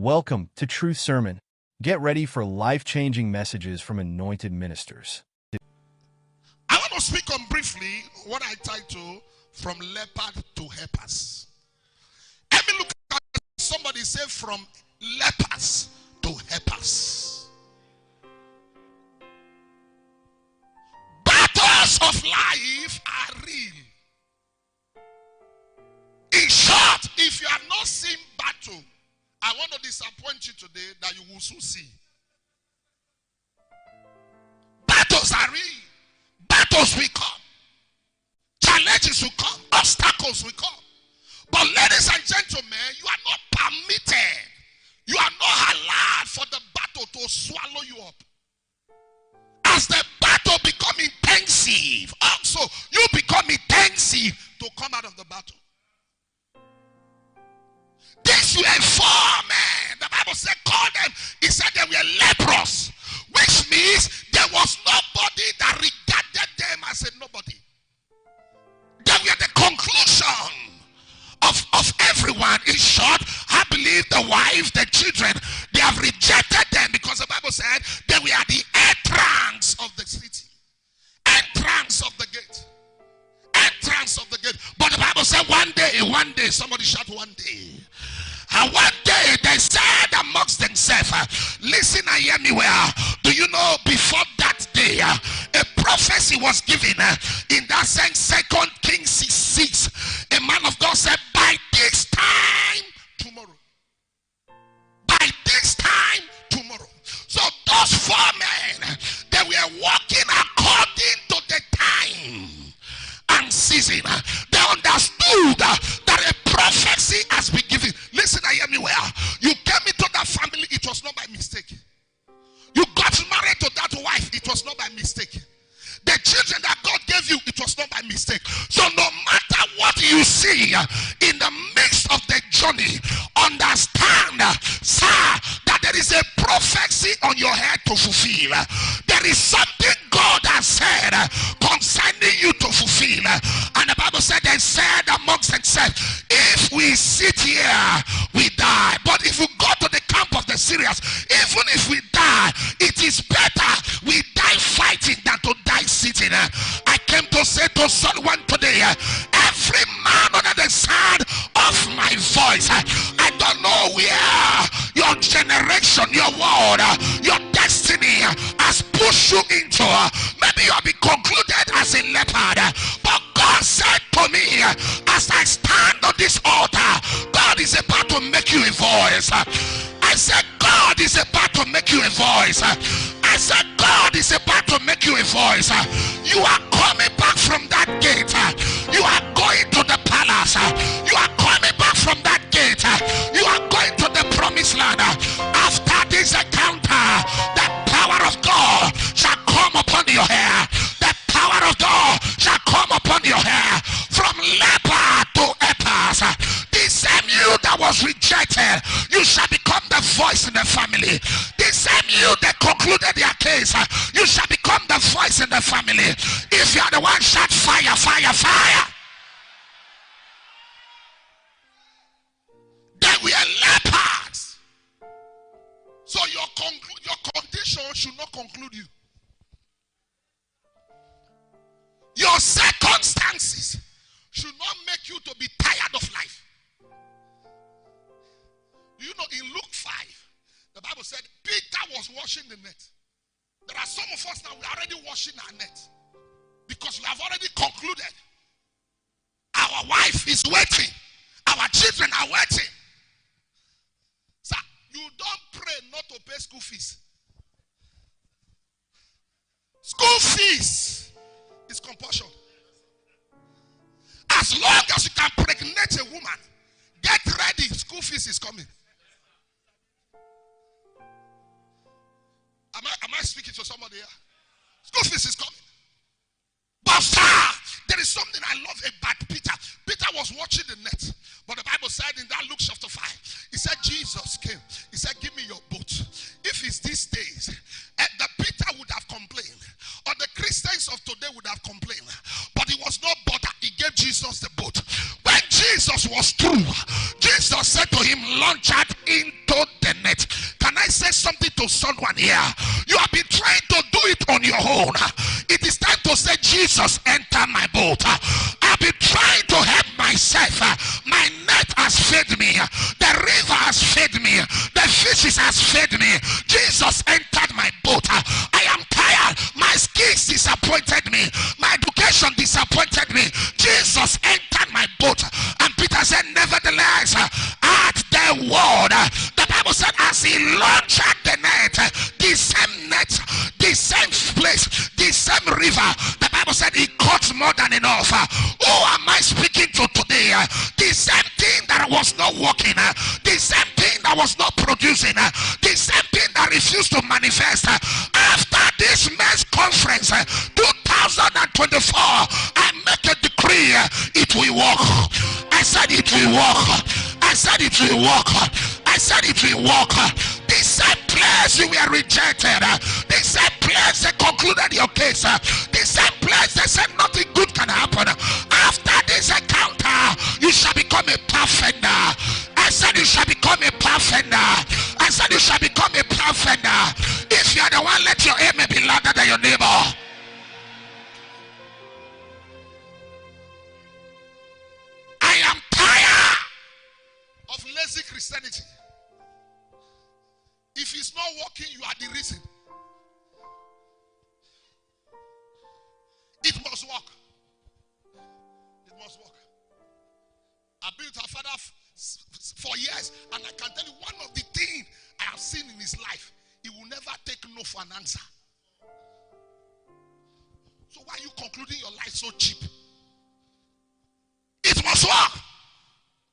Welcome to True Sermon. Get ready for life-changing messages from anointed ministers. I want to speak on briefly what I title From Lepers to Helpers. Let me look at somebody say from lepers to helpers. Battles of life are real. In short, if you have not seen battle, I want to disappoint you today that you will soon see. Battles are real. Battles will come. Challenges will come. Obstacles will come. But ladies and gentlemen, you are not permitted. You are not allowed for the battle to swallow you up. As the battle become intensive, also you become intensive to come out of the battle. These were 4 men. The Bible said, call them. It said they were lepers, which means there was nobody that regarded them as a nobody. They were the conclusion of everyone. In short, I believe the wife, the children, they have rejected them because the Bible said they were at the entrance of the city, entrance of the gate, entrance of the gate. But the Bible said one day, somebody shout one day. And one day they said amongst themselves, listen and hear me well. Do you know before that day a prophecy was given in that sense? 2 Kings 6:6. A man of God said, by this time tomorrow. By this time tomorrow. So those 4 men, they were walking according to the time and season. They understood that a prophecy has been given. Listen and hear me well. You came into that family, it was not by mistake. You got married to that wife, it was not by mistake. The children that God gave you, it was not by mistake. So no matter what you see in the midst of the journey, understand, sir, that there is a prophecy on your head to fulfill. There is something God has said concerning you to fulfill. And the Bible said, they said amongst themselves, if we sit here, we die. But if we go to the camp of the Syrians, even if we die, it is better we die fighting than to die sitting. I came to say to someone today, every man under the sound of my voice, I don't know where your generation, your world, your destiny has pushed you into. Maybe you have been concluded as a leopard, but God said to me, as I stand on this altar, God is about to make you a voice. I said, God is about to make you a voice. I said, God is about to make you a voice. You are coming back from that gate. You are going to the palace. You are coming back from that gate. You are going to the promised land. After this encounter, the power of God shall come upon your hair. The power of God shall come upon your hair. From leper to helpers. The same you that was rejected, you shall become the voice in the family. The same you that concluded their case, you shall become the voice in the family. If you are the one, shout fire, fire, fire. They were lepers. So your condition should not conclude you. Your circumstances should not make you to be tired of life. You know, in Luke 5, the Bible said Peter was washing the net. There are some of us now, we are already washing our net because we have already concluded. Our wife is waiting. Our children are waiting. Sir, you don't pray not to pay school fees. School fees is compulsion. As long as you can pregnate a woman, get ready, school fees is coming. Am I speaking to somebody here? School fees is coming. But sir, there is something I love about Peter. Peter was watching the net. But the Bible said in that Luke chapter 5, he said Jesus came. He said, give me your boat. If it's these days, the Peter would have complained. Or the Christians of today would have complained. But he was not bothered. He gave Jesus the boat. When Jesus was through, Jesus said to him, launch out into the say something to someone here. You have been trying to do it on your own. It is time to say, Jesus, enter my boat. I've been trying to help myself. My net has fed me. The river has fed me. The fishes has fed me. Jesus entered my boat. I am tired. My skills disappointed me. My education disappointed me. Jesus entered my boat. And Peter said, nevertheless, at the word, the Bible said, as he launched the net, the same place, the same river, the Bible said he caught more than enough. Who am I speaking to today? The same thing that was not working, the same thing that was not producing, the same thing that refused to manifest. After this men's conference 2024, I make a decree, it will work. I said it will work. I said it will work. I said it will work. The same place you were rejected, the same place they concluded your case, the same place they said nothing good can happen. After this encounter, you shall become a perfecter. I said you shall become a perfecter. I said you shall become a perfecter. If you are the one, let your amen be louder than your neighbor. I am tired of lazy Christianity. If it's not working, you are the reason. It must work. It must work. I've been with our father for years, and I can tell you one of the things I have seen in his life, he will never take no for an answer. So why are you concluding your life so cheap? It must work.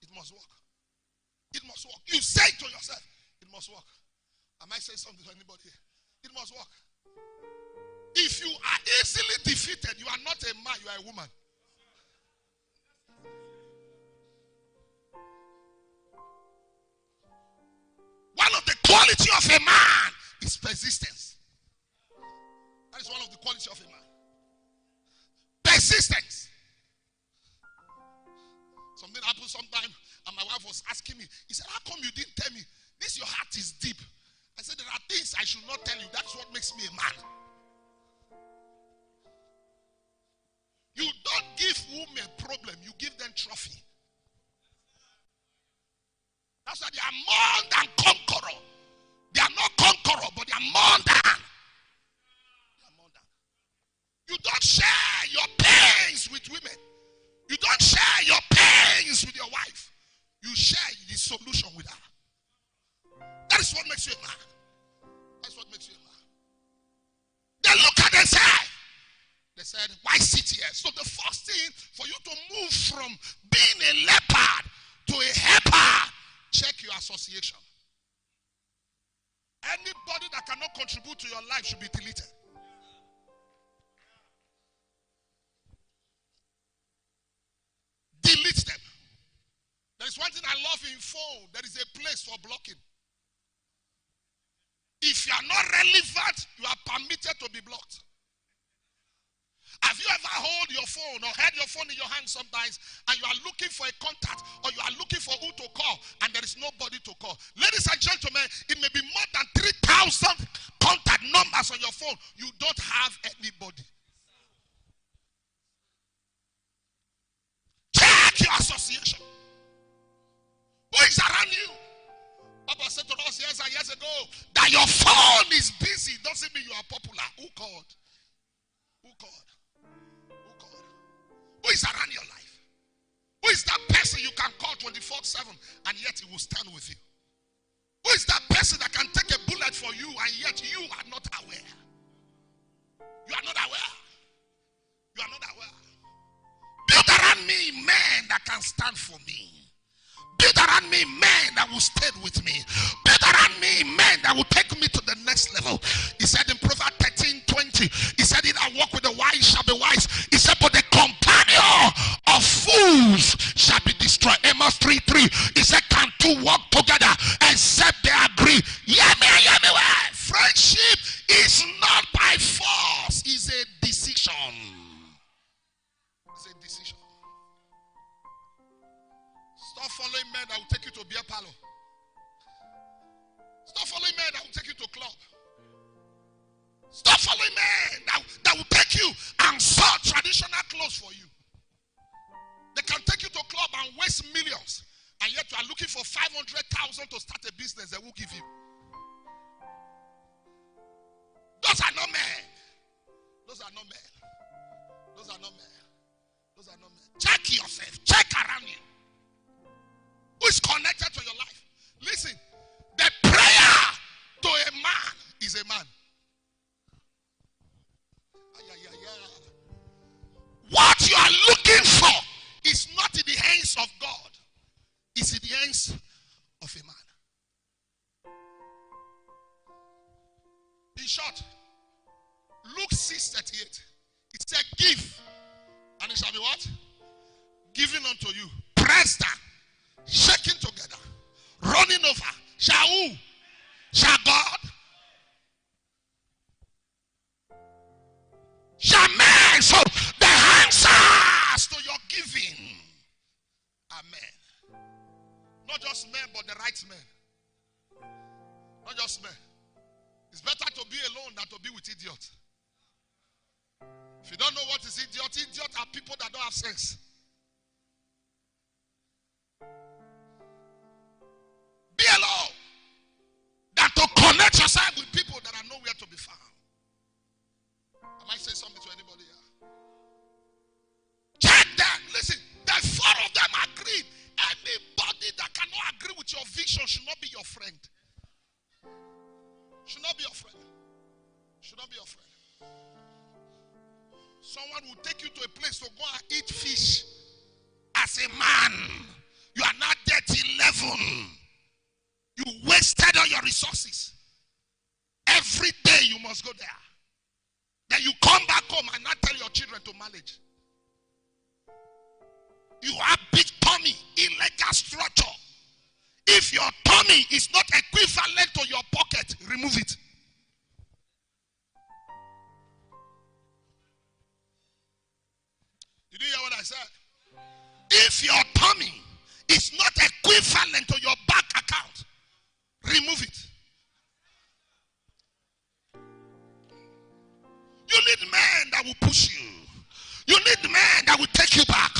It must work. It must work. You say to yourself, it must work. I might say something to anybody here. It must work. If you are easily defeated, you are not a man, you are a woman. One of the quality of a man is persistence. That is one of the quality of a man. Persistence. Something happened sometime, and my wife was asking me. He said, how come you didn't tell me? This your heart is deep. I said, there are things I should not tell you. That's what makes me a man. You don't give women a problem. You give them trophy. That's why they are more than conqueror. They are not conqueror, but they are more than. They are more than. You don't share your pains with women. You don't share your pains with your wife. You share the solution with her. That is what makes you a man. That's what makes you a man. They look at themselves. They said, why sit here? So the first thing for you to move from being a leopard to a helper, check your association. Anybody that cannot contribute to your life should be deleted. Delete them. There is one thing I love in phone. There is a place for blocking. If you are not relevant, you are permitted to be blocked. Have you ever hold your phone or had your phone in your hand sometimes and you are looking for a contact or you are looking for who to call and there is nobody to call? Ladies and gentlemen, it may be more than 3,000 contact numbers on your phone. You don't have anybody. Check your association. Who is around you? Papa said to us years and years ago that your phone is busy doesn't mean you are popular. Who called? Who called? Who called? Who is around your life? Who is that person you can call 24/7 and yet he will stand with you? Who is that person that can take a bullet for you and yet you are not aware? You are not aware. You are not aware. Build around me men that can stand for me. Build around me men that will stay with me. Build around me men that will take me to the next level. He said in Proverbs 13:20, he said, "He that walk with the wise shall be wise." He said, "But the companion of fools shall be destroyed." Amos 3:3, he said, "Can two walk together except they agree?" Hear me well. Friendship is not by force, it's a decision. It's a decision. Stop following men that will take you to beer parlor. Stop following men that will take Stop following men that will take you and sew traditional clothes for you. They can take you to a club and waste millions, and yet you are looking for 500,000 to start a business they will give you. Those are not men. Those are not men. Those are not men. Those are not men. Check yourself. Check around you. Who is connected to your life? Listen, the prayer to a man is a man. What you are looking for is not in the hands of God. It's in the hands of a man. In short, Luke 6:38. It said, give, and it shall be what? Given unto you. Pressed down, shaking together, running over. Shall who? Shall God? Shall man? So the answers to your giving are men. Not just men, but the right men. Not just men. It's better to be alone than to be with idiots. If you don't know what is idiot, idiots are people that don't have sense. Be alone than to connect yourself with people that are nowhere to be found. Am I saying something to anybody here? Check them. Listen, the four of them agreed. Anybody that cannot agree with your vision should not be your friend. Should not be your friend. Should not be your friend. Someone will take you to a place to go and eat fish. As a man, you are not there till 11. You wasted all your resources. Every day you must go there. Then you come back home and not tell your children to manage. You have big tummy, illegal structure. If your tummy is not equivalent to your pocket, remove it. Did you hear what I said? If your tummy is not equivalent to your bank account, remove it. You need men that will push you. You need men that will take you back.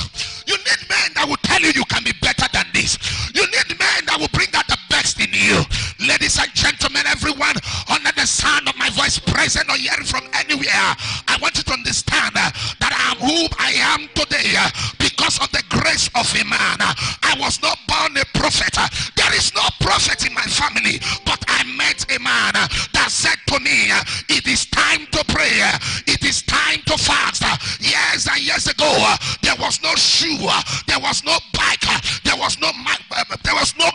You need men that will tell you you can be better than this. You need men that will bring out the best in you. Ladies and gentlemen, everyone under the sound of my voice, present or hearing from anywhere, I want you to understand that I am who I am today because of the grace of a man. I was not born a prophet. There is no prophet in my family, but I met a man that said to me, it is time to pray. It is time to fast. Years and years ago, there was no shoe, there was no bike, there was no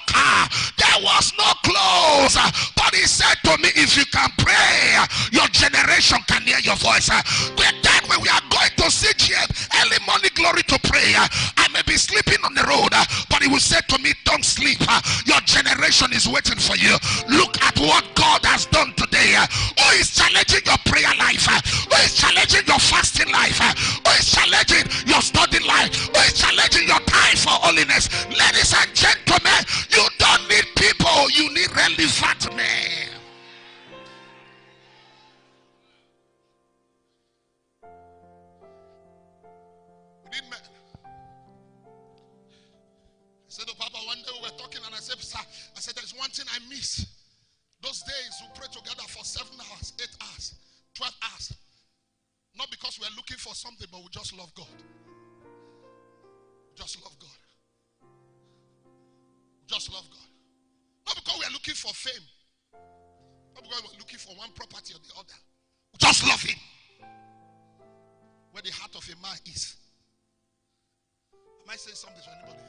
car, there was no clothes. But he said to me, if you can pray, your generation can hear your voice. Then when we are going to CGM early morning glory to pray, I may be sleeping on the road, but he will say to me, don't sleep, your generation is waiting for you. Look at what God has done today. Who is challenging your prayer life? Who is challenging your fasting life? Who is challenging your study life? Who is challenging your time for holiness? Ladies and gentlemen, you don't need people, you need relevant men. You need men. I said to Papa one day, we were talking and I said, sir, there's one thing I miss. Those days we pray together for 7 hours, 8 hours, 12 hours. Not because we're looking for something, but we just love God. Just love God. Just love God. Not because we're looking for fame. Not because we're looking for one property or the other. Just love Him. Where the heart of a man is. Am I saying something to anybody?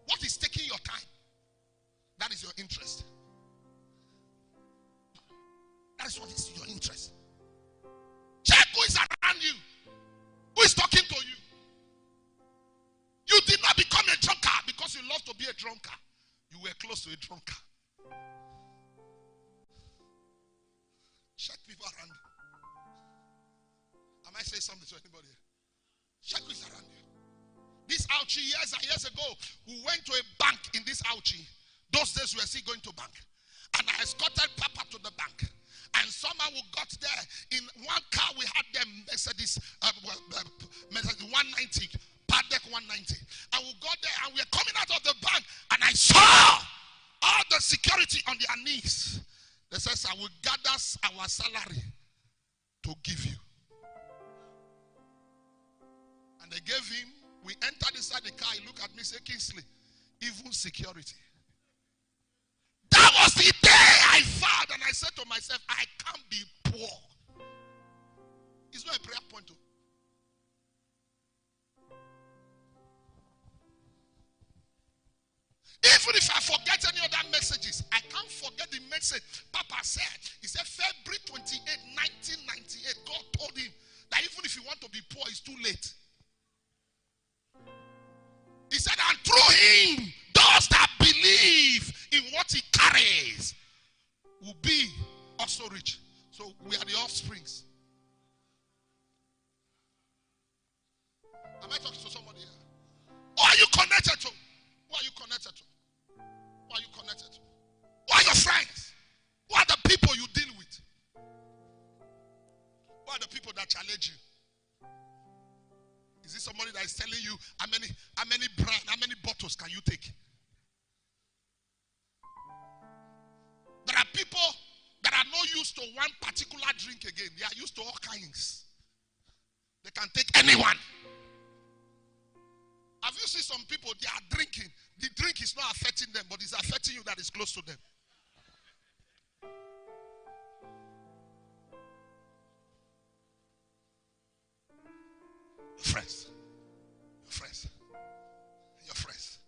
What is taking your time? That is your interest. That is what is your interest. Check who is around you. Who is talking to you. You did not become a drunkard because you love to be a drunkard. You were close to a drunkard. Check people around you. Am I saying something to anybody? Check who is around you. This ouchie, years and years ago, we went to a bank in this ouchie. Those days we were still going to bank. And I escorted Papa to the bank. And somehow we got there. In one car, we had them Mercedes 190, Paddock 190. And we got there and we were coming out of the bank. And I saw all the security on their knees. They says, I will gather our salary to give you. And they gave him. We entered inside the car. He looked at me and said, Kingsley, even security. That was the day I vowed, and I said to myself, I can't be poor. It's not a prayer point. Even if I forget any other messages, I can't forget the message Papa said. He said February 28, 1998, God told him that even if you want to be poor, it's too late. He said, and through him, those that believe in what he carries will be also rich. So we are the offsprings. Am I talking to somebody here? Who are you connected to? Who are you connected to? Who are you connected to? Who are your friends? Who are the people you deal with? Who are the people that challenge you? Is it somebody that is telling you how many bottles can you take? There are people that are not used to one particular drink again. They are used to all kinds. They can take anyone. Have you seen some people, they are drinking. The drink is not affecting them, but it's affecting you that is close to them. Friends. Your friends. Your friends.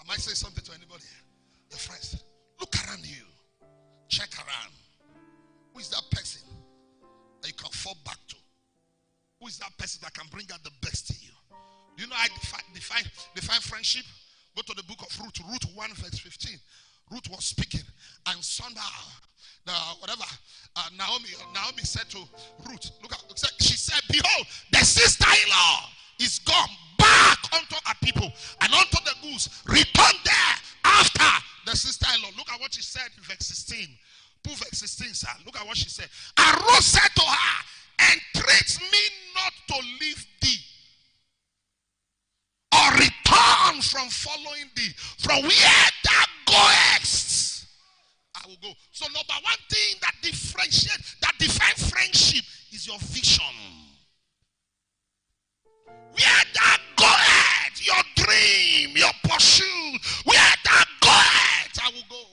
I might say something to anybody here. Your friends. Look around you. Check around. Who is that person that you can fall back to? Who is that person that can bring out the best in you? Do you know I define friendship? Go to the book of Ruth. Ruth 1 verse 15. Ruth was speaking. And somehow, Naomi said to Ruth, look at, she said, behold, the sister-in-law is gone back unto her people and unto the goose. Return there after the sister-in-law. Look at what she said in verse 16. Put verse 16, sir. Look at what she said. And Ruth said to her, entreat me not to leave thee or return from following thee. From where thou goest, I will go. So number one thing that defines friendship is your vision. Where thou goest, your dream, your pursuit. Where thou goest, I will go.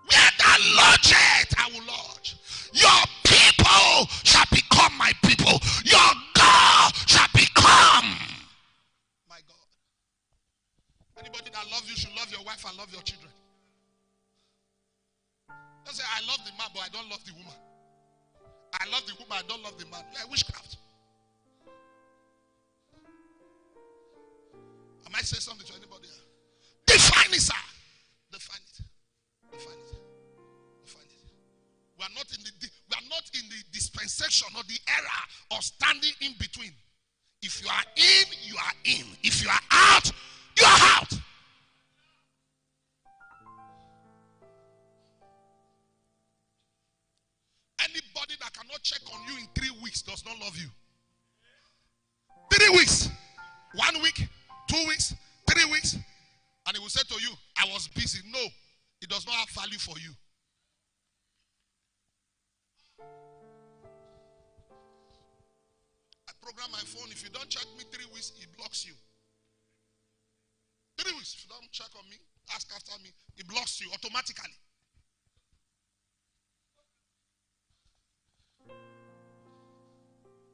Where thou lodgest, I will lodge. Your people shall become my people. Your God shall become my God. Anybody that loves you should love your wife and love your children. Don't say, I love the man, but I don't love the woman. I love the woman, I don't love the man. Like witchcraft. I might say something to anybody else. Define it, sir. Define it. Define it. Define it. We are not in the dispensation or the era of standing in between. If you are in, you are in. If you are out, you are out. Anybody that cannot check on you in 3 weeks does not love you. 3 weeks. 1 week. 2 weeks. 3 weeks. And he will say to you, I was busy. No. It does not have value for you. I program my phone. If you don't check me 3 weeks, it blocks you. 3 weeks. If you don't check on me, ask after me, it blocks you automatically.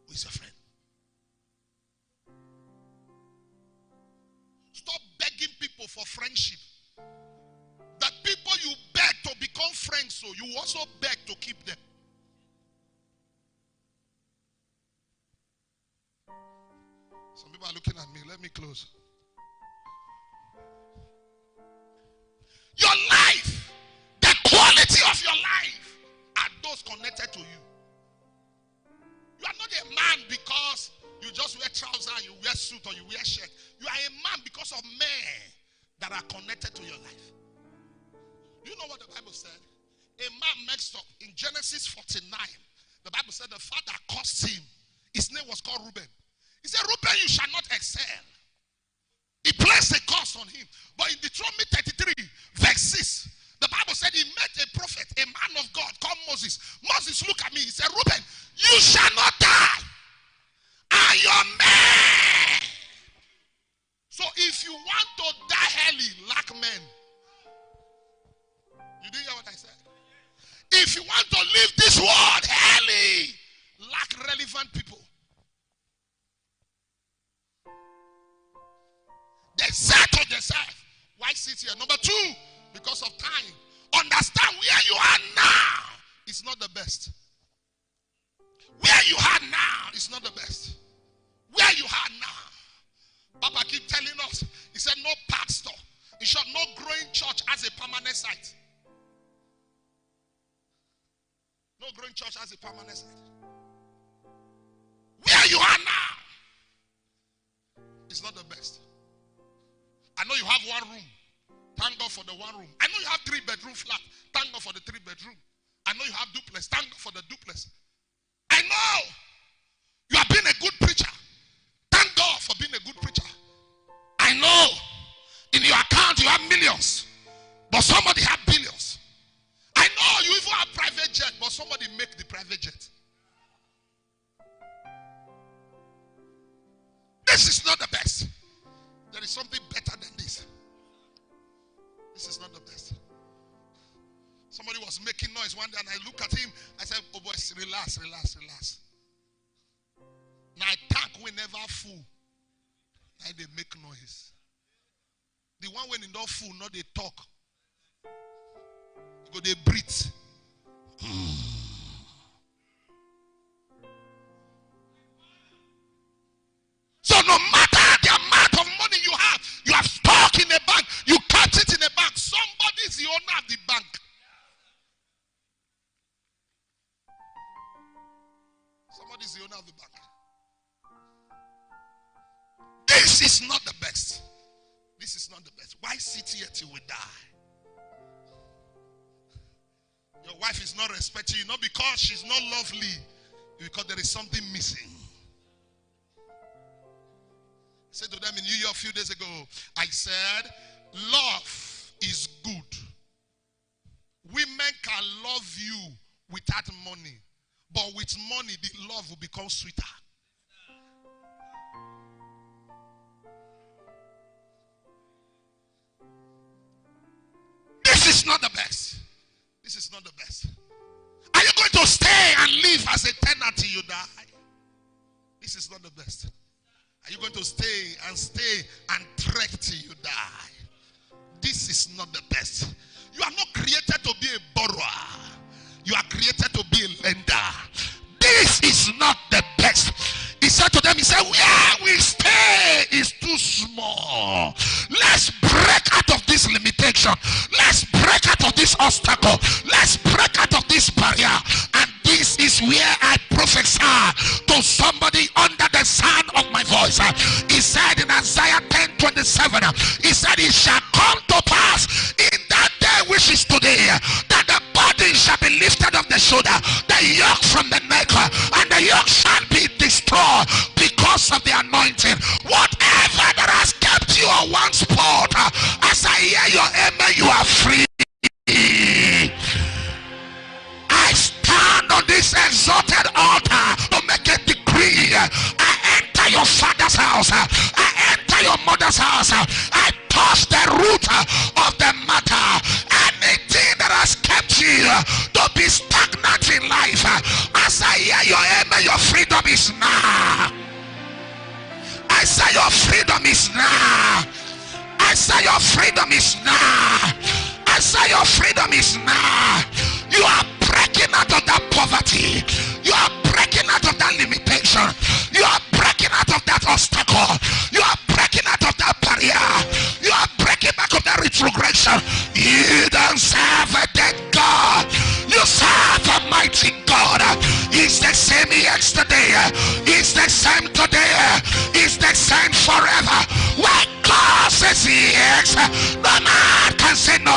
Who is your friend? Stop begging people for friendship. The people you beg to become friends, so you also beg to keep them. Some people are looking at me. Let me close. Your life, the quality of your life are those connected to you. You are not a man because you just wear trousers, you wear suit, or you wear shirt. You are a man because of men that are connected to your life. You know what the Bible said, a man messed up in Genesis 49. The Bible said the father cursed him. His name was called Reuben. He said, Reuben, you shall not excel. He placed a curse on him. But in Deuteronomy 33, verse 6, the Bible said he met a prophet, a man of God called Moses. Moses looked at me. He said, Reuben, you shall not die. I am man. So if you want to die early, like men. You didn't hear what I said? If you want to leave this world early, like relevant people. They said to themselves, why sit here? Number two, because of time. Understand where you are now is not the best. Where you are now is not the best. Where you are now. Papa keep telling us, he said no pastor. In short, no growing church has a permanent site. No growing church has a permanent site. Where you are now is not the best. I know you have one room. Thank God for the one room. I know you have 3-bedroom flat. Thank God for the 3-bedroom. I know you have duplex. Thank God for the duplex. I know you have been a good preacher. Thank God for being a good preacher. I know in your account you have millions, but somebody have billions. I know you even have private jet, but somebody make the private jet. This is not the best. There is something better than this. This is not the best. Somebody was making noise one day and I look at him. I said, oh boys, relax, relax, relax. Now tank will never fool. Now they make noise. The one when they don't fool, not they talk. Go they breathe. So no matter the amount of money you have stock in a bank, you catch it in a bank. Somebody is the owner of the bank. Somebody is the owner of the bank. This is not the best. This is not the best. Why sit here till we die? Your wife is not respecting you, not because she's not lovely, because there is something missing. I said to them in New York a few days ago, I said, love is good. Women can love you without money, but with money, the love will become sweeter. This is not the best. This is not the best. Are you going to stay and live as a tenant till you die? This is not the best. Are you going to stay and trek till you die? This is not the best. You are not created to be a borrower. You are created to be a lender. This is not the best. He said to them, he said, where we stay is too small. Let's break out of this limitation. Let's break out of this obstacle. Let's break out of this barrier. And this is where I prophesy to somebody under the sound of my voice. He said in Isaiah 10:27, he said, it shall come to pass in that day which is today, that the burden shall be lifted off the shoulder, the yoke from the neck, and the yoke shall be destroyed because of the anointing. Whatever that has kept you on one spot, as I hear your amen, you are free. I stand on this exalted altar to make a decree. I enter your father's house. I enter your mother's house. I touch the root of the matter. Anything that has kept you to be stagnant in life, as I hear your amen, your freedom is now. I say your freedom is now. I say your freedom is now. I say your freedom is now. You are breaking out of that poverty. You are breaking out of that limitation. You are breaking out of that obstacle. You are breaking out of that barrier. You are breaking back of that retrogression. You don't serve a dead God. You serve a mighty God. He's the same yesterday. He's the same today. He's the same forever. When God says yes, no man can say no.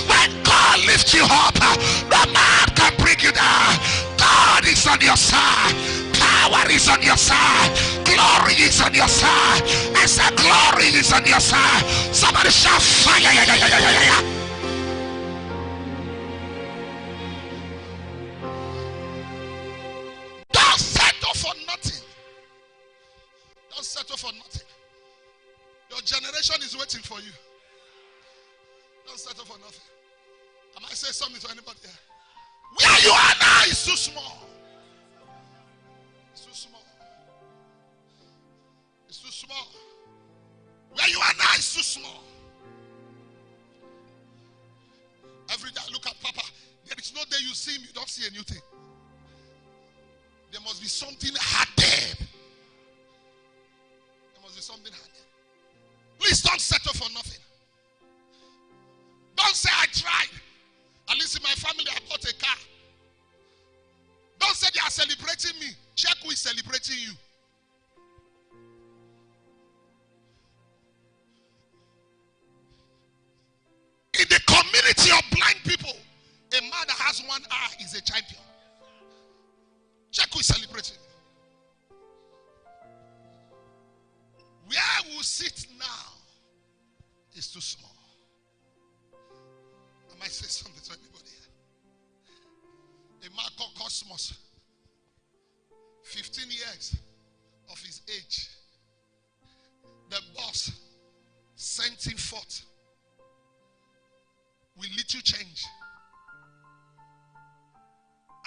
When God lifts you you up. No man can bring you down. God is on your side. Power is on your side. Glory is on your side. I said glory is on your side. Somebody shout fire. Don't settle for nothing. Don't settle for nothing. Your generation is waiting for you. Don't settle for nothing. I might say something to anybody here. Where you are now is too small. It's too small. It's too small. Where you are now is too small. Every day I look at Papa. There is no day you see him, you don't see a new thing. There must be something hard. There must be something hard. Please don't settle for nothing. Don't say I tried. At least in my family I bought a car. Don't say they are celebrating me. Check who is celebrating you. In the community of blind people, a man that has one eye is a champion. Check who is celebrating. Where we sit now is too small. I might say something to anybody here. A man called Cosmos, 15 years of his age, the boss sent him forth with little change.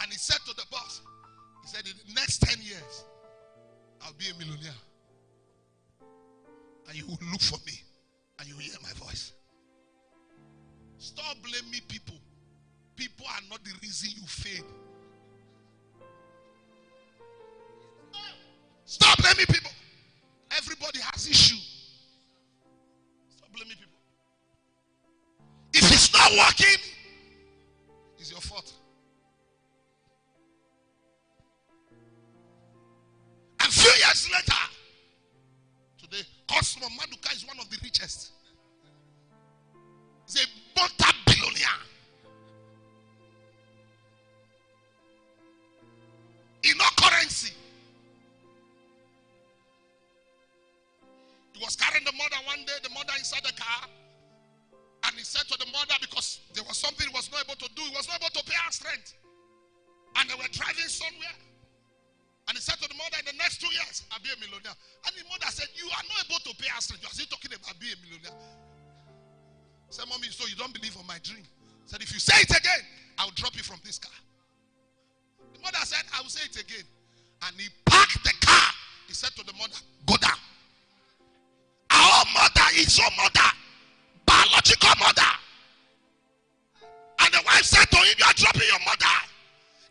And he said to the boss, he said, in the next 10 years, I'll be a millionaire. And you will look for me and you will hear my voice. Stop blaming people. People are not the reason you failed. Stop blaming people. Everybody has issue. Stop blaming people. If it's not working, it's your fault. And few years later, today, Cosmo Maduka is one of the richest. He's a multi-billionaire. In no currency. He was carrying the mother one day, the mother inside the car. And he said to the mother, because there was something he was not able to do, he was not able to pay her rent. And they were driving somewhere. And he said to the mother, in the next 2 years, I'll be a millionaire. And the mother said, you are not able to pay us rent. You are still talking about being a millionaire. He said, Mommy, so you don't believe on my dream? He said, if you say it again, I'll drop you from this car. The mother said, I will say it again. And he parked the car. He said to the mother, go down. Our mother is your mother. Biological mother. And the wife said to him, you are dropping your mother.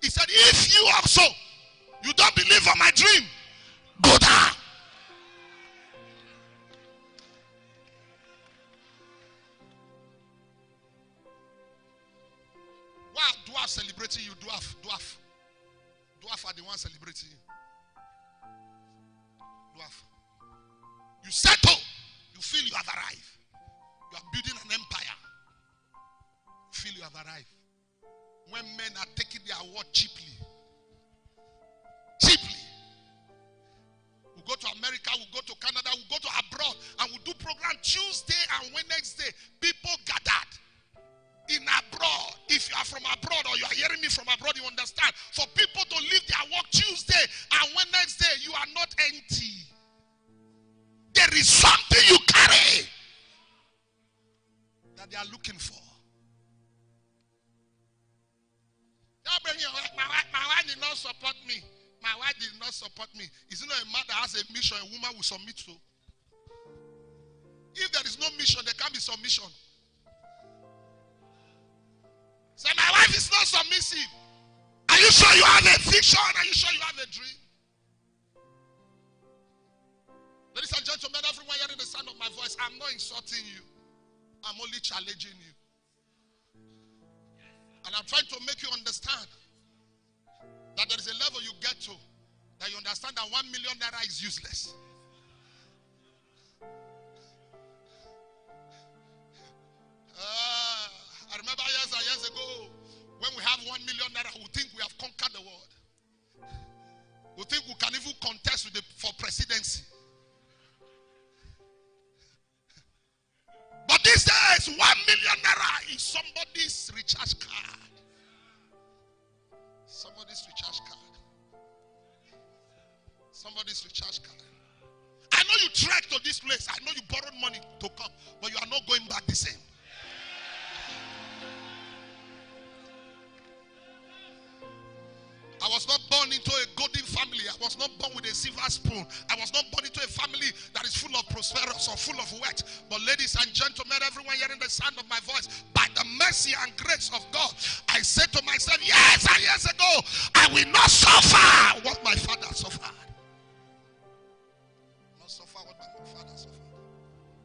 He said, if you also, you don't believe on my dream, go down. Why are dwarf celebrating you? Dwarf are the ones celebrating you. Dwarf. You settle. You feel you have arrived. You are building an empire. You feel you have arrived. When men are taking their award cheaply. We'll go to America, we'll go to Canada, we'll go to abroad, and we'll do program Tuesday and Wednesday. People gathered in abroad. If you are from abroad or you are hearing me from abroad, you understand. For people to leave their work Tuesday and Wednesday, you are not empty. There is something you carry that they are looking for. My wife did not support me. My wife did not support me. Is it not a man that has a mission a woman will submit to? If there is no mission, there can't be submission. Say, my wife is not submissive. Are you sure you have a vision? Are you sure you have a dream? Ladies and gentlemen, everyone hearing the sound of my voice, I'm not insulting you. I'm only challenging you. And I'm trying to make you understand that there is a level you get to that you understand that 1 million naira is useless. I remember years and years ago, have 1 million naira, we think we have conquered the world. We think we can even contest with for presidency. But these days, 1 million naira is somebody's recharge card. Somebody's recharge card. Somebody's recharge card. I know you trekked to this place. I know you borrowed money to come, but you are not going back the same. I was not born into a golden family. I was not born with a silver spoon. I was not born into a family that is full of prosperous or full of wealth. But ladies and gentlemen, everyone hearing the sound of my voice, by the mercy and grace of God, I said to myself, yes, and years ago, I will not suffer what my father suffered. Not suffer what my father suffered.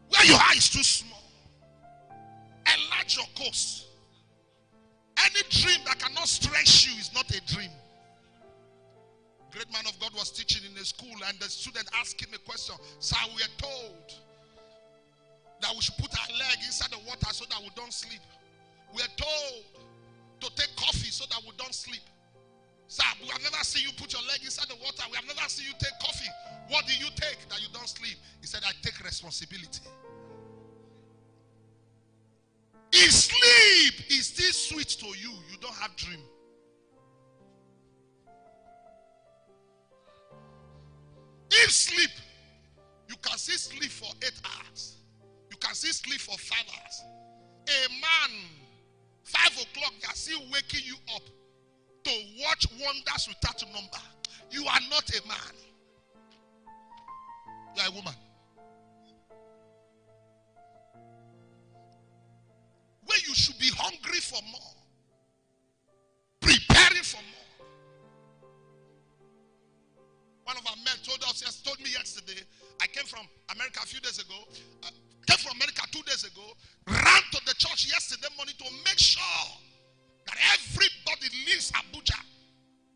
Where you are is too small. Enlarge your course. Any dream that cannot stretch you is not a dream. Great man of God was teaching in a school, and the student asked him a question. Sir, we are told that we should put our leg inside the water so that we don't sleep. We are told to take coffee so that we don't sleep. Sir, we have never seen you put your leg inside the water. We have never seen you take coffee. What do you take that you don't sleep? He said, I take responsibility. If sleep is still sweet to you, you don't have dream. If sleep, you can still sleep for 8 hours. You can still sleep for 5 hours. A man, 5 o'clock, they are still waking you up to watch wonders without number. You are not a man. You are a woman. Where you should be hungry for more. Preparing for more. One of our men told me yesterday, I came from America a few days ago, came from America 2 days ago, ran to the church yesterday morning to make sure that everybody leaves Abuja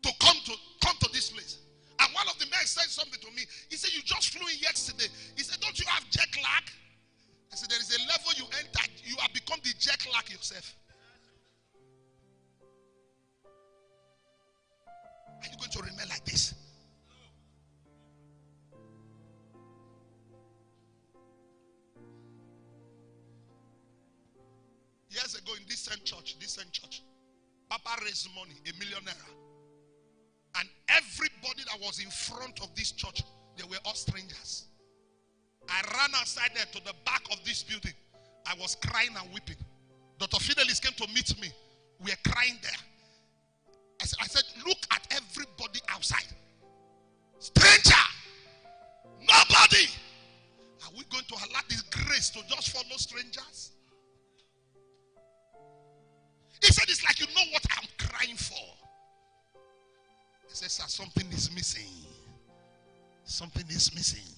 to come to this place. And one of the men said something to me. He said, you just flew in yesterday. He said, don't you have jet lag? I said, there is a level you enter, you have become the jet lag yourself. Are you going to remain like this? Years ago in this same church, Papa raised money, $1 million naira. And everybody that was in front of this church, they were all strangers. I ran outside there to the back of this building. I was crying and weeping. Dr. Fidelis came to meet me. We were crying there. I said, look at everybody outside. Stranger. Nobody. Are we going to allow this grace to just follow strangers? He said, it's like you know what I'm crying for. I said, sir, something is missing. Something is missing.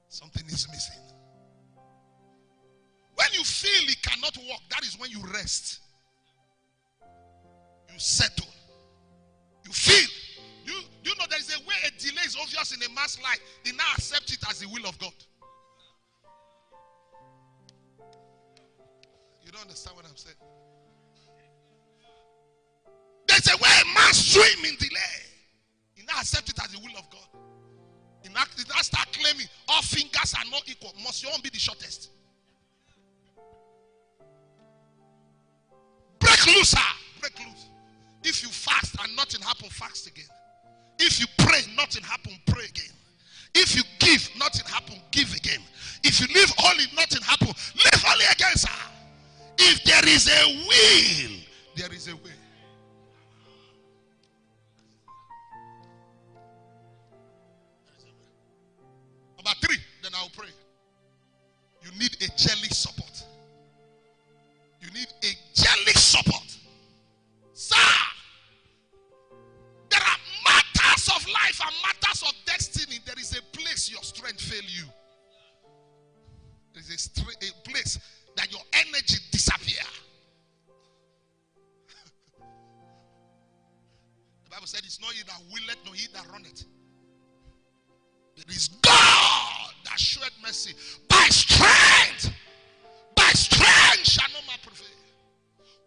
Something is missing. When you feel it cannot work, that is when you rest. You settle. You feel. Do you know there is a way a delay is obvious in a man's life? He now accepts it as the will of God. You don't understand what I'm saying? There's a way a man swim in delay. He now accepts it as the will of God. He now start claiming all fingers are not equal. Must your own be the shortest? Break loose, sir. Break loose. If you fast and nothing happen, fast again. If you pray, nothing happen, pray again. If you give, nothing happen, give again. If you live holy, nothing happen, live holy again, sir. If there is a will, there is a way. Number 3, then I'll pray. You need a jelly support. You need a jelly support. Sir, there are matters of life and matters of destiny. There is a place your strength fail you. There is a place that your energy disappear. The Bible said it's not he that willeth, nor he that runneth. It is God that showeth mercy. By strength shall no man prevail.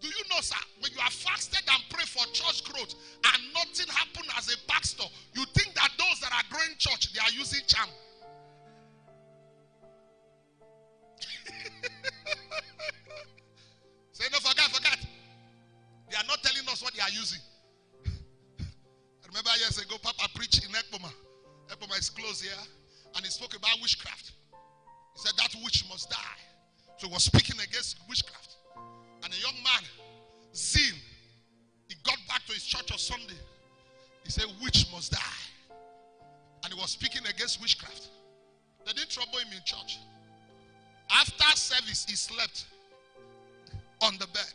Do you know, sir, when you are fasted and pray for church growth and nothing happened as a pastor, you think that those that are growing church, they are using charm. Say no, forget. They are not telling us what they are using. I remember years ago, Papa preached in Ekpoma. Ekpoma is close here. And he spoke about witchcraft. He said that witch must die. So he was speaking against witchcraft. And a young man, Zin, he got back to his church on Sunday. He said, witch must die. And he was speaking against witchcraft. They didn't trouble him in church. After service, he slept on the bed.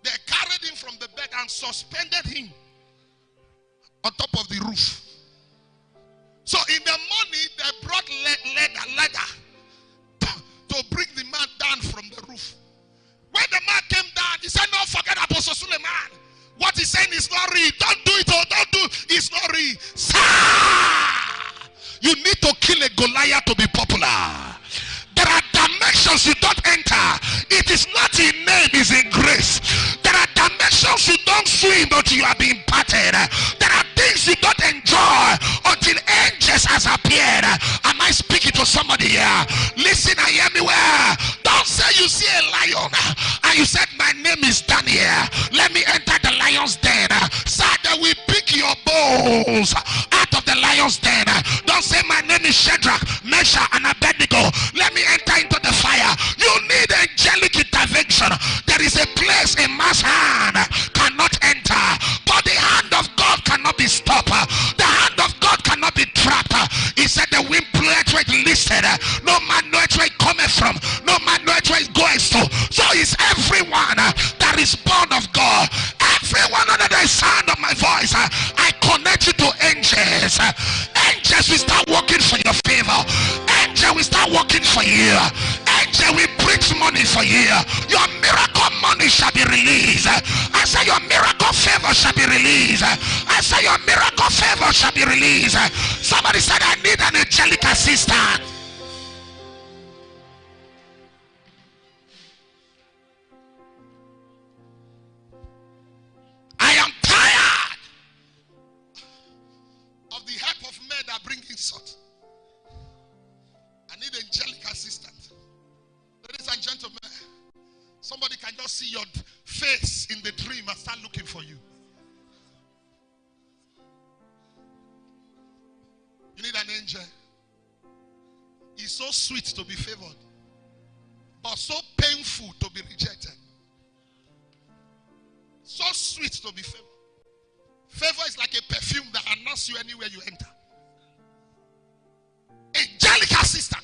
They carried him from the bed and suspended him on top of the roof. So in the morning, they brought ladder to bring the man down from the roof. When the man came down, he said, no, forget Apostle Suleman. What he's saying is not real. Don't do it, don't do it. It's not real. Sir, you need to kill a Goliath to be popular. There are dimensions you don't enter. It is not in name, it's in grace. There are dimensions you don't swim until you are being parted. There are things you don't enjoy until angels has appeared. Am I speaking to somebody here? Listen and hear me well. Don't say you see a lion and you said my name is Daniel. Let me enter the lion's den. Sir, they will pick your bones out of the lion's den. Don't say my name is Shadrach, Meshach, and Abednego. Let me enter into the fire. You need angelic intervention. There is a place a man's hand cannot enter, but the hand of God cannot be stopped. The hand of God cannot be trapped. He said the wind bloweth where it listed. No man knoweth where it cometh from. No man knoweth where it goeth to. So is everyone that is born of God. Everyone under the sound of my voice, I connect you to angels. Angels will start working for your favor. Angel will start working for you. Angel will bring money for you. Your miracle money shall be released. I say your miracle favor shall be released. I say your miracle favor shall be released. Somebody said I need an angelic assistant. I am tired of the help of men that bring insult. I need angelic assistant. Ladies and gentlemen, somebody can just see your face in the dream and start looking for you. You need an angel. It's so sweet to be favored, but so painful to be rejected. So sweet to be favored. Favor is like a perfume that announces you anywhere you enter. Angelic assistant.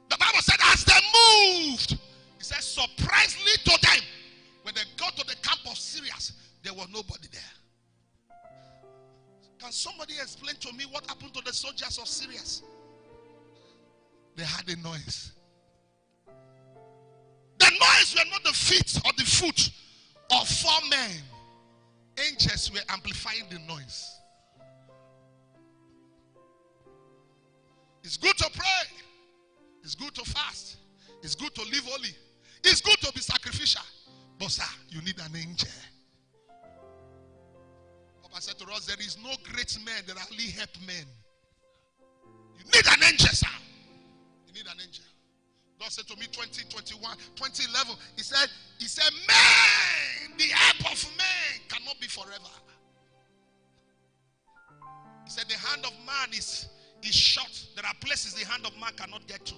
The Bible said as they moved, it said surprisingly to them, when they got to the camp of Syria, there was nobody there. Can somebody explain to me what happened to the soldiers of Syria? They had a noise. The noise were not the feet or the foot of 4 men. Angels were amplifying the noise. It's good to pray. It's good to fast. It's good to live holy. It's good to be sacrificial. But sir, you need an angel. Papa said to us, there is no great man, there are only help men. You need an angel, sir. You need an angel. God said to me 2021, 2011, he said, man, the help of man cannot be forever. He said the hand of man is short. There are places the hand of man cannot get to.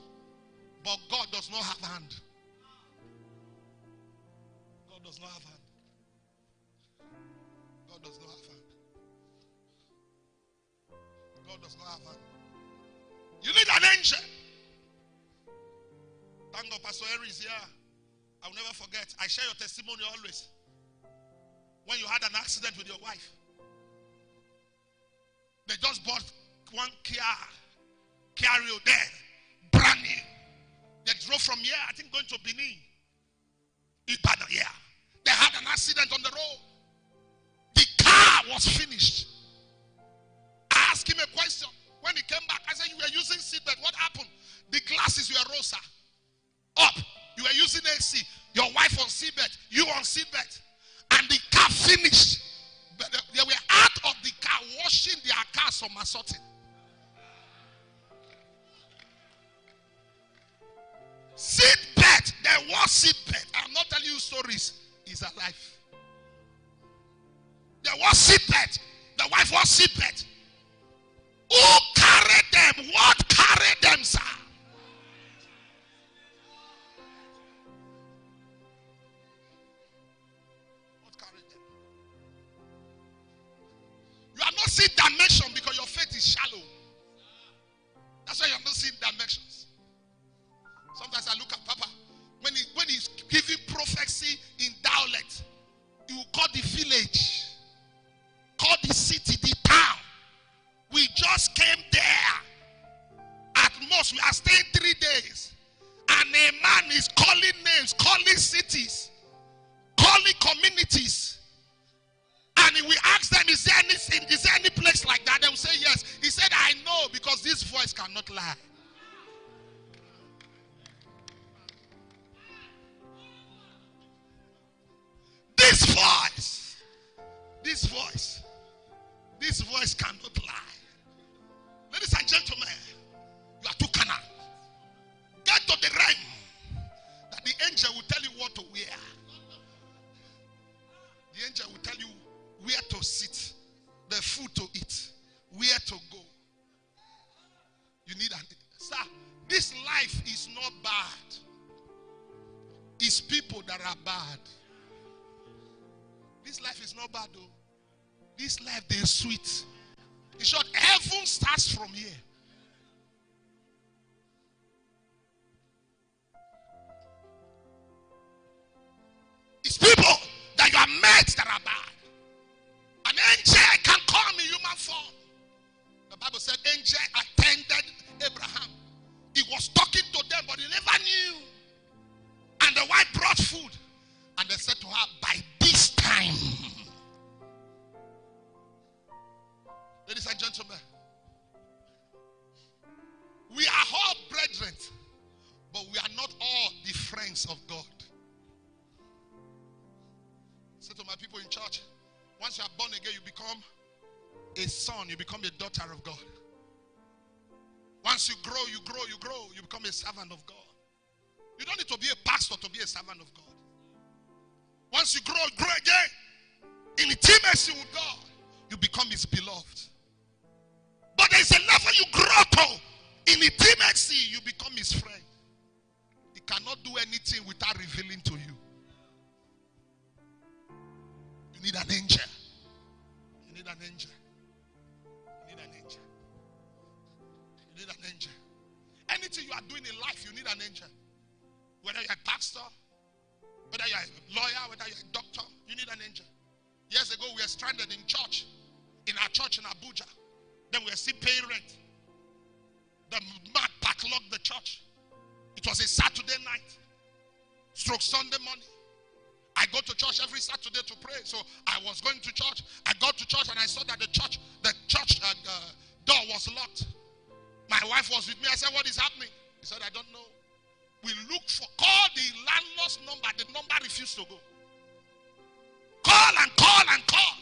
But God does not have hand. God does not have hand. God does not have hand. God does not have hand. You need an angel. Thank God Pastor Harry is here. I'll never forget. I share your testimony always. When you had an accident with your wife. They just bought one Kia Rio there. Brand new. They drove from here, I think going to Benin. Ibadan, yeah. They had an accident on the road. The car was finished. I asked him a question. When he came back, I said, you were using seatbelt. What happened? The glasses were rosa. Up. You were using AC. Your wife on seatbelt. You on seatbelt. And the car finished. somersaulting. Seatbelt, there was seatbelt. I'm not telling you stories. He's alive. There was seatbelt. The wife was seatbelt. Who carried them? What carried them, sir? What carried them? You are not seeing dimension because your faith is shallow. That's why you are not seeing dimensions. Sometimes I look at Papa when he's giving prophecy in dialect. He will call the village, call the city, the town. We just came there. At most, we are staying 3 days. And a man is calling names, calling cities, calling communities. And we ask them, is there any place like that? They will say yes. He said, I know, because this voice cannot lie. This voice cannot lie. Ladies and gentlemen, you are too carnal. Get to the realm that the angel will tell you what to wear. The angel will tell you where to sit, the food to eat, where to go. You need an sir. This life is not bad. It's people that are bad. This life is not bad though. This life, they're sweet. In short, heaven starts from here. It's people that you have met that are bad. An angel can come in human form. The Bible said angel attended Abraham. He was talking to them, but he never knew. And the wife brought food. And they said to her, by this time. Ladies and gentlemen, we are all brethren, but we are not all the friends of God. Say to my people in church, once you are born again, you become a son, you become a daughter of God. Once you grow, you become a servant of God. You don't need to be a pastor to be a servant of God. Once you grow again, in intimacy with God, you become his beloved. But there's a level you grow to. In intimacy, you become his friend. He cannot do anything without revealing to you. You need an angel. You need an angel. You need an angel. You need an angel. Anything you are doing in life, you need an angel. Whether you're a pastor, whether you're a lawyer, whether you're a doctor, you need an angel. Years ago, we were stranded in church, in our church in Abuja. Then we were still paying rent. The man backlogged the church. It was a Saturday night, stroke Sunday morning. I go to church every Saturday to pray. So I was going to church. I got to church and I saw that the church door was locked. My wife was with me. I said, what is happening? He said, I don't know. We looked for, call the landlord's number. The number refused to go. Call and call and call.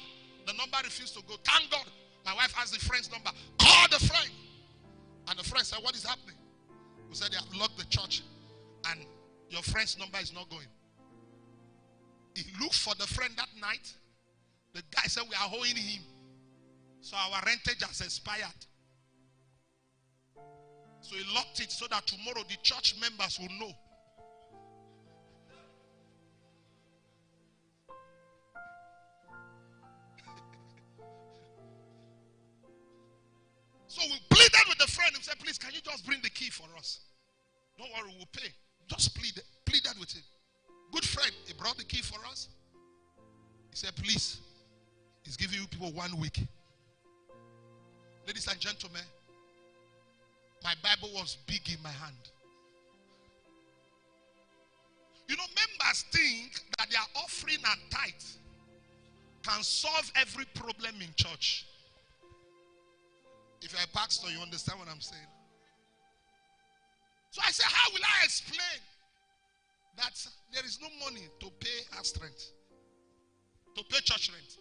The number refused to go. Thank God. My wife has the friend's number. Call the friend. And the friend said, what is happening? We said, they have locked the church and your friend's number is not going. He looked for the friend that night. The guy said, we are owing him. So our rentage has expired. So he locked it so that tomorrow the church members will know. So we pleaded with the friend and said, please, can you just bring the key for us? Don't worry, we'll pay. Just pleaded with him. Good friend, he brought the key for us. He said, please, he's giving you people 1 week. Ladies and gentlemen, my Bible was big in my hand. You know, members think that their offering and tithe can solve every problem in church. If you're a pastor, you understand what I'm saying. So I said, how will I explain that there is no money to pay house rent, to pay church rent?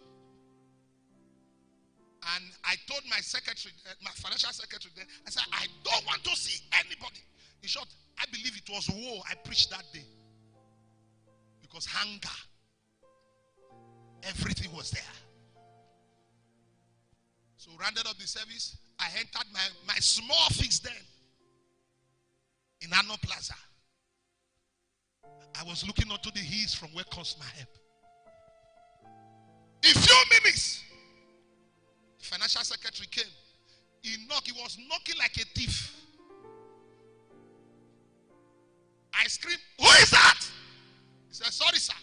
And I told my secretary, my financial secretary then, I said, I don't want to see anybody. In short, I believe it was war I preached that day. Because hunger, everything was there. So rounded up the service, I entered my small office then in Anno Plaza. I was looking unto the hills from where comes my help. In few minutes, the financial secretary came. He knocked. He was knocking like a thief. I screamed, who is that? He said, sorry, sir.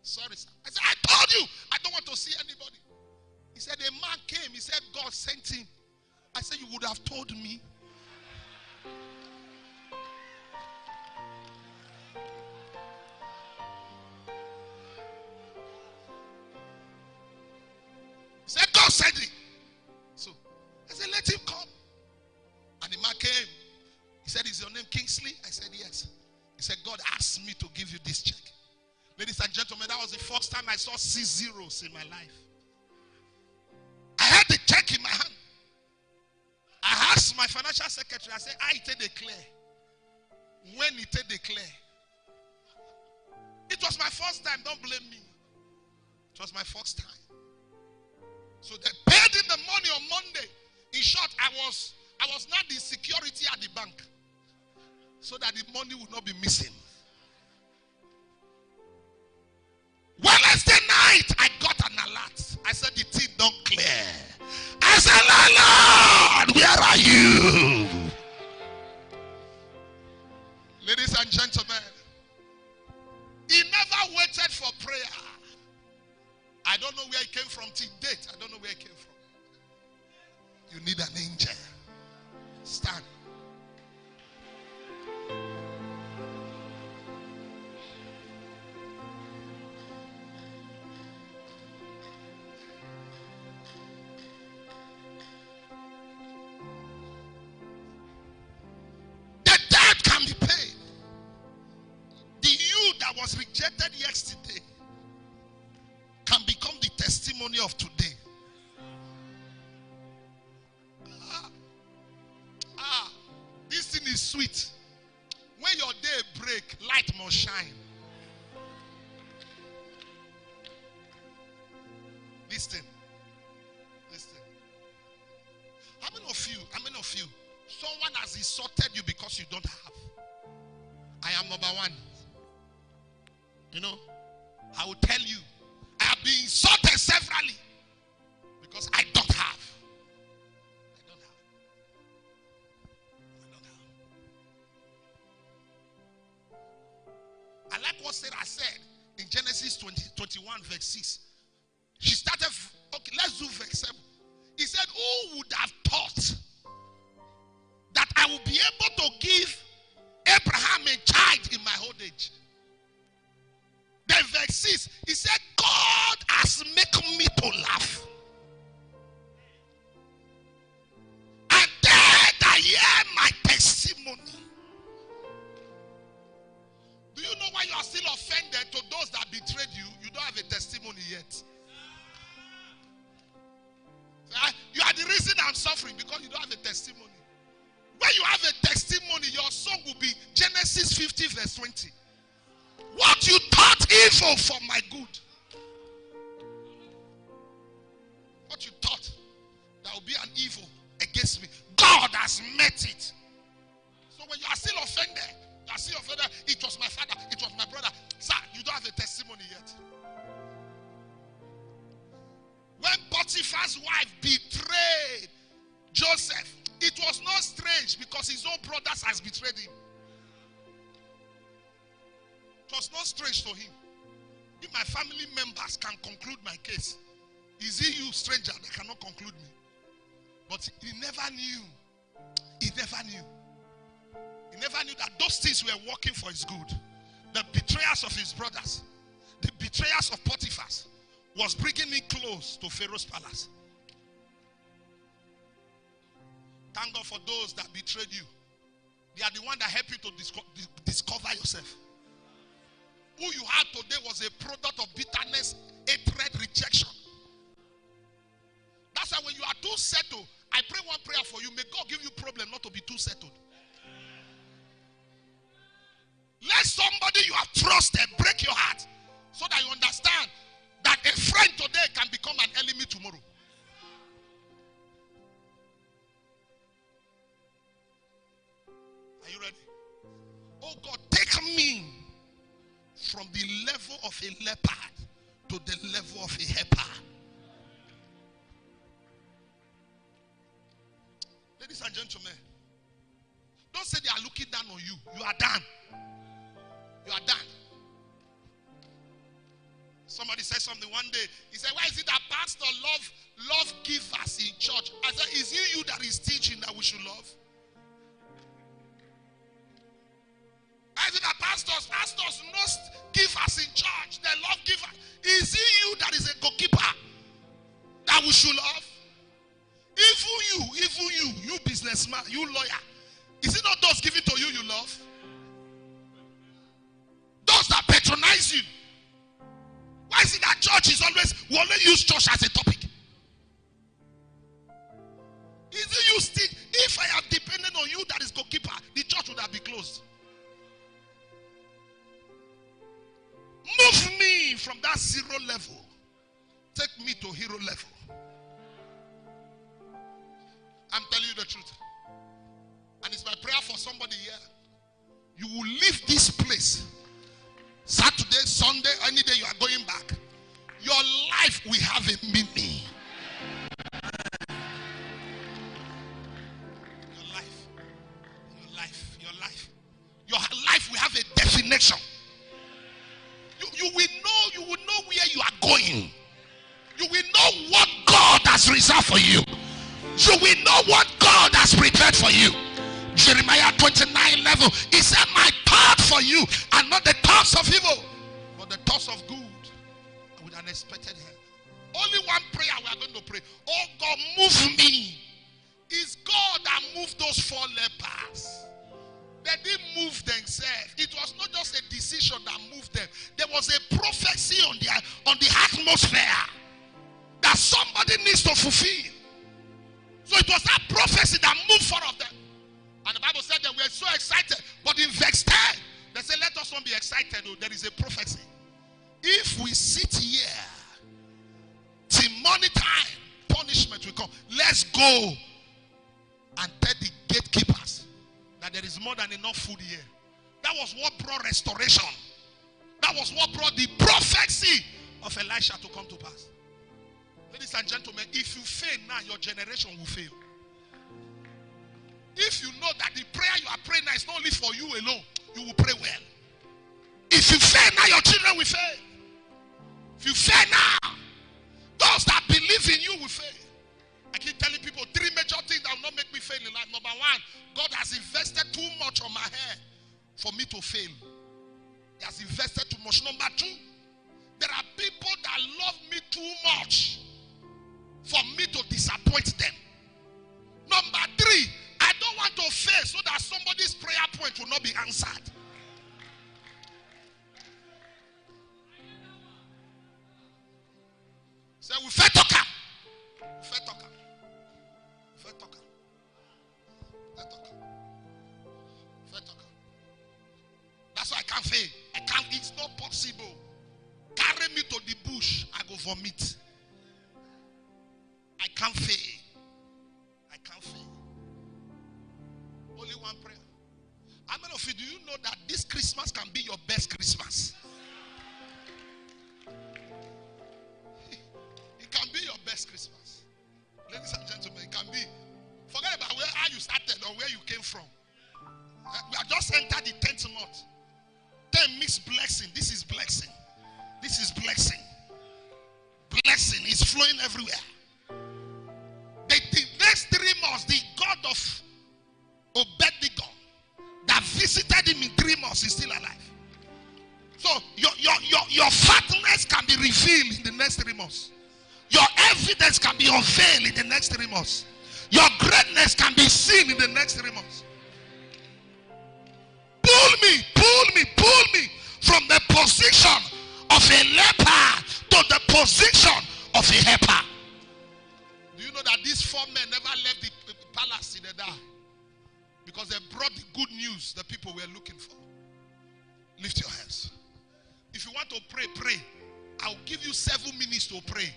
Sorry, sir. I said, I told you, I don't want to see anybody. He said, a man came. He said, God sent him. I said, you would have told me. He said, God sent him. So I said, let him come. And the man came. He said, is your name Kingsley? I said, yes. He said, God asked me to give you this check. Ladies and gentlemen, that was the first time I saw 6 zeros in my life. I had the check in my hand. I asked my financial secretary, I said, I declare. When it declare. It was my first time, don't blame me. It was my first time. So they paid in the money on Monday. In short, I was not the security at the bank. So that the money would not be missing. Wednesday night, I got an alert. I said, the thing don't clear. I said, Lord, where are you? Ladies and gentlemen, he never waited for prayer. I don't know where it came from till date. I don't know where it came from. You need an angel. Stand. The debt can be paid. The you that was rejected yesterday can become the testimony of today. This thing is sweet. When your day break, light must shine. Listen. How many of you, someone has insulted you because you don't have? I am number one. You know, I will tell you, I have been insulted severally because I don't have. I like what Sarah said in Genesis 21 verse 6. She started, okay, let's do verse 7. He said, who would have thought that I will be able to give Abraham a child in my old age? Then verse 6, he said, God has made me to laugh. And then I hear my testimony. Do you know why you are still offended to those that betrayed you? You don't have a testimony yet. You are the reason I'm suffering, because you don't have a testimony. When you have a testimony, your song will be Genesis 50 verse 20. What you thought evil for my good. What you thought that will be an evil against me, God has met it. So when you are still offended, it was my father, it was my brother. Sir, you don't have a testimony yet. When Potiphar's wife betrayed Joseph, it was not strange because his own brothers has betrayed him. It was not strange to him. If my family members can conclude my case, is it you, stranger, that cannot conclude me? But he never knew. He never knew. He never knew that those things were working for his good. The betrayers of his brothers, the betrayers of Potiphar, was bringing me close to Pharaoh's palace. Thank God for those that betrayed you. They are the one that help you to discover yourself. Who you had today was a product of bitterness, hatred, rejection. That's why when you are too too settled. I pray one prayer for you. May God give you problem not to be too settled. Let somebody you have trusted break your heart so that you understand that a friend today can become an enemy tomorrow. Are you ready? Oh God, take me from the level of a leopard to the level of a heifer. Ladies and gentlemen, don't say they are looking down on you. You are done. You are done. Somebody said something one day. He said, why is it that pastor love givers in church? I said, is it you that is teaching that we should love? I said that pastors know givers in church. They love givers. Is it you that is a goalkeeper that we should love? Even you businessman, you lawyer. Is it not those giving to you you love? Those that patronize you. Why is it that church is we only use church as a topic? Is it you still, if I am dependent on you that is goalkeeper, the church would have been closed. Move me from that 0 level. Take me to hero level. I'm telling you the truth. And it's my prayer for somebody here. You will leave this place. Saturday, Sunday, any day you are going back. Your life will have a meaning. Your life will have a definition. You will know where you are going. You will know what God has reserved for you. You will know what God has prepared for you. Jeremiah 29:11. He said, my thought for you are not the thoughts of evil, but the thoughts of good with an expected end. Only one prayer we are going to pray. Oh God, move me. It's God that moved those 4 lepers. They didn't move themselves. It was not just a decision that moved them. There was a prophecy on the atmosphere that somebody needs to fulfill. So it was that prophecy that moved 4 of them. And the Bible said they were so excited. But in verse 10, they said, let us not be excited. Oh, there is a prophecy. If we sit here till morning time, punishment will come. Let's go and tell the gatekeepers that there is more than enough food here. That was what brought restoration. That was what brought the prophecy of Elisha to come to pass. Ladies and gentlemen, if you fail now, your generation will fail. If you know that the prayer you are praying now is not only for you alone, you will pray well. If you fail now, your children will fail. If you fail now, those that believe in you will fail. I keep telling people 3 major things that will not make me fail in life. Number 1, God has invested too much on my head for me to fail. He has invested too much. Number 2, there are people that love me too much for me to disappoint them. Number 3, I don't want to fail so that somebody's prayer point will not be answered. So we fair talker. Fair talker. Fair talker. Fair talker. Fair talker. That's why I can't fail. It's not possible. Carry me to the bush, I go vomit. I can't fail. I can't fail. Only one prayer. How many of you, do you know that this Christmas can be your best Christmas? It can be your best Christmas. Ladies and gentlemen, it can be. Forget about how you started or where you came from. We have just entered the 10th month. 10 means blessing. This is blessing. This is blessing. Blessing is flowing everywhere. The next 3 months, the God of Obed-Edom that visited him in 3 months is still alive. So your fatness can be revealed in the next 3 months. Your evidence can be unveiled in the next 3 months. Your greatness can be seen in the next 3 months. Pull me from the position of a leper to the position of a heifer. Do you know that these 4 produce the people we're looking for. Lift your hands. If you want to pray, pray. I'll give you 7 minutes to pray.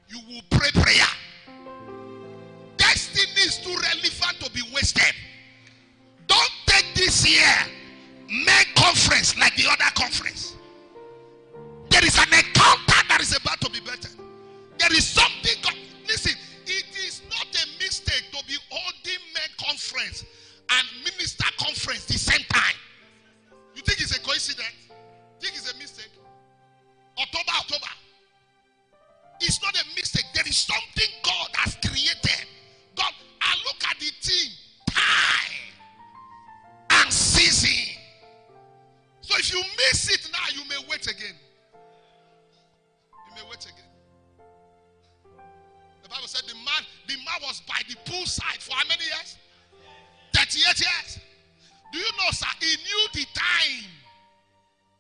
You will pray prayer. Destiny is too relevant to be wasted. Don't take this year main conference like the other conference. There is an encounter that is about to be better. There is something. Listen, it is not a mistake to be holding main conference and minister conference the same time. You think it's a coincidence? Think it's a mistake? October. It's not a mistake. There is something God has created. God, I look at the thing, time and season. So if you miss it now, you may wait again. You may wait again. The Bible said the man was by the poolside for how many years? 38 years. Do you know, sir, he knew the time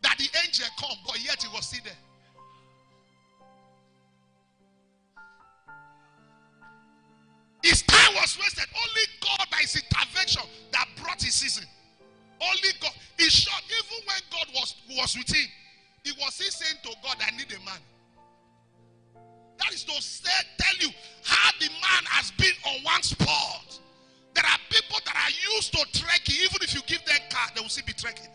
that the angel come, but yet he was still there. His time was wasted. Only God, by his intervention, that brought his season. Only God. In short, even when God was with him, he was still saying to God, I need a man. That is to tell you how the man has been on one spot. There are people that are used to trekking. Even if you give them car, they will still be trekking.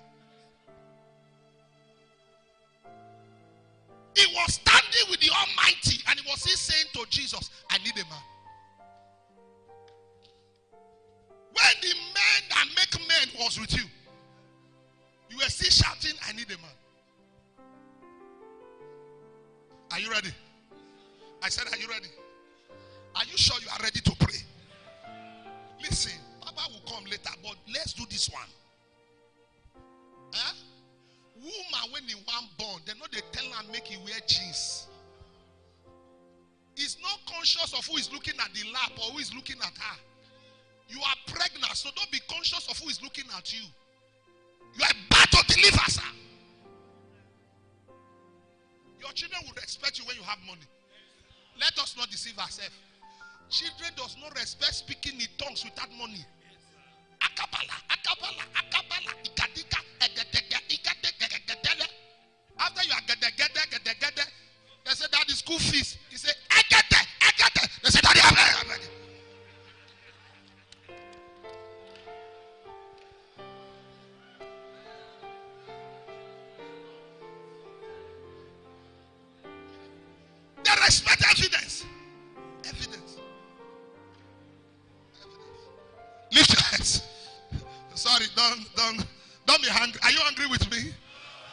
He was standing with the Almighty and he was still saying to Jesus, I need a man. When the man that make men was with you, you were still shouting, I need a man. Are you ready? I said, are you ready? Are you sure you are ready to pray? Listen, Papa will come later, but let's do this one. Huh? Woman, when they want born, they know they tell her make you wear jeans. He's not conscious of who is looking at the lap or who is looking at her. You are pregnant, so don't be conscious of who is looking at you. You are about to deliver, sir. Your children will respect you when you have money. Let us not deceive ourselves. Children does not respect speaking in tongues without money. Akapala. After you are get, they say that is school fees. He say, I get it. They say, Daddy, I'm ready. They respect evidence. Lift your hands. Sorry, don't be hungry. Are you hungry with me?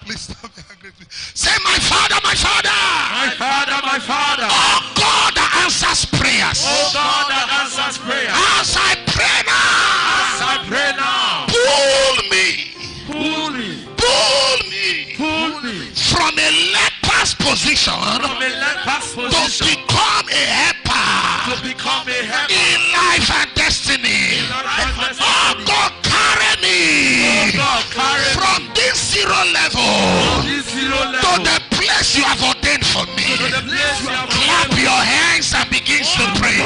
Please don't be hungry with me. Say, my Father, my Father. My Father, my Father. Oh God that answers prayers. Oh God that answers prayers. As I pray now. As I pray now. Pull me. Pull me. Pull me. Pull me. From a leper's position. From a leper's position. To become a helper. To become a helper. In life and destiny. Oh God, carry me. Oh God, carry me. From this zero level. To the place you have ordained for me. Clap your hands and begin to pray.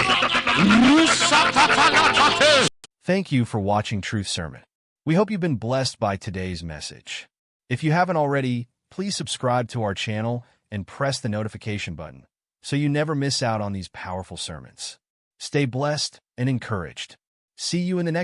Thank you for watching Truth Sermon. We hope you've been blessed by today's message. If you haven't already, please subscribe to our channel and press the notification button so you never miss out on these powerful sermons. Stay blessed and encouraged. See you in the next